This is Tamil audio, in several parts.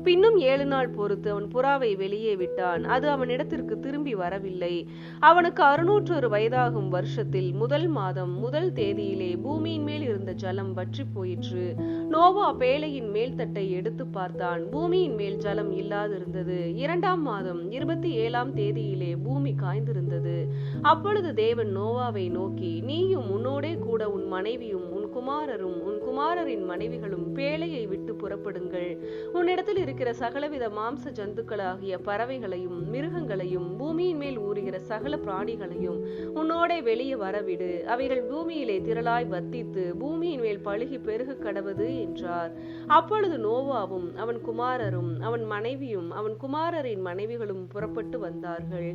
பின்னும் 7 நாள் பொறுத்து அவன் புறாவை வெளியே விட்டான். அது அவனிடத்திற்கு திரும்பி வரவில்லை. அவனுக்கு 601 வயதாகும் வருஷத்தில் முதல் மாதம் முதல் தேதியிலே பூமியின் மேல் இருந்த ஜலம் வற்றி போயிற்று. நோவா பேழையின் மேல்தட்டை எடுத்து பார்த்தான். பூமியின் மேல் ஜலம் இல்லாதிருந்தது. 2ஆம் மாதம் 27ஆம் தேதியிலே பூமி காய்ந்திருந்தது. அப்பொழுது தேவன் நோவாவை நோக்கி, நீயும் உன்னோடே கூட உன் மனைவியும் உன் குமாரரும் உன் குமாரரின் மனைவிகளும் பேழையை விட்டு புறப்படுங்கள். உன்னிடத்தில் இருக்கிற சகலவித மாம்ச ஜந்துக்களாகிய பறவைகளையும் மிருகங்களையும் பூமியின் மேல் ஊறுகிற சகல பிராணிகளையும் உன்னோடே வெளியே வரவிடு. அவைகள் பூமியிலே திரளாய் வத்தித்து பூமியின் மேல் பழுகி பெருக கடவது என்றார். அப்பொழுது நோவாவும் அவன் குமாரரும் அவன் மனைவியும் அவன் குமாரரின் மனைவிகளும் புறப்பட்டு வந்தார்கள்.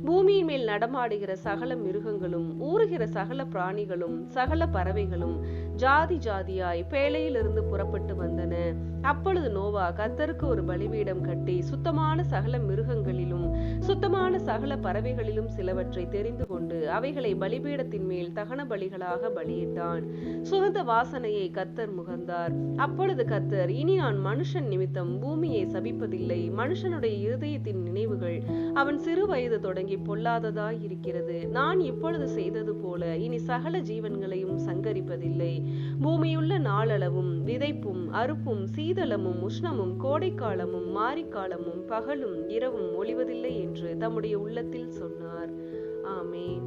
பூமியின் மேல் நடமாடுகிற சகல மிருகங்களும் ஊறுகிற சகல பிராணிகளும் சகல பறவைகளும் ஜாதி ஜாதியாய் பேழையிலிருந்து புறப்பட்டு வந்தன. அப்பொழுது நோவா கர்த்தருக்கு ஒரு பலிபீடம் கட்டி சுத்தமான சகல மிருகங்களிலும் சுத்தமான சகல பறவைகளிலும் சிலவற்றை தெரிந்து கொண்டு அவைகளை பலிபீடத்தின் மேல் தகன பலிகளாக பலியிட்டான். சுகந்த வாசனையை கர்த்தர் முகர்ந்தார். அப்பொழுது கர்த்தர், இனி நான் மனுஷன் நிமித்தம் பூமியை சபிப்பதில்லை. மனுஷனுடைய இருதயத்தின் நினைவுகள் அவன் சிறு வயது தொடங்கி பொல்லாததாய் இருக்கிறது. நான் இப்பொழுது செய்தது போல இனி சகல ஜீவன்களையும் சங்கரிப்பதில்லை. பூமியுள்ள நாளளவும் விதைப்பும் அறுப்பும் சீதளமும் உஷ்ணமும் கோடைக்காலமும் மாரிக்காலமும் பகலும் இரவும் ஒளிவதில்லை என்று தம்முடைய உள்ளத்தில் சொன்னார். ஆமென்.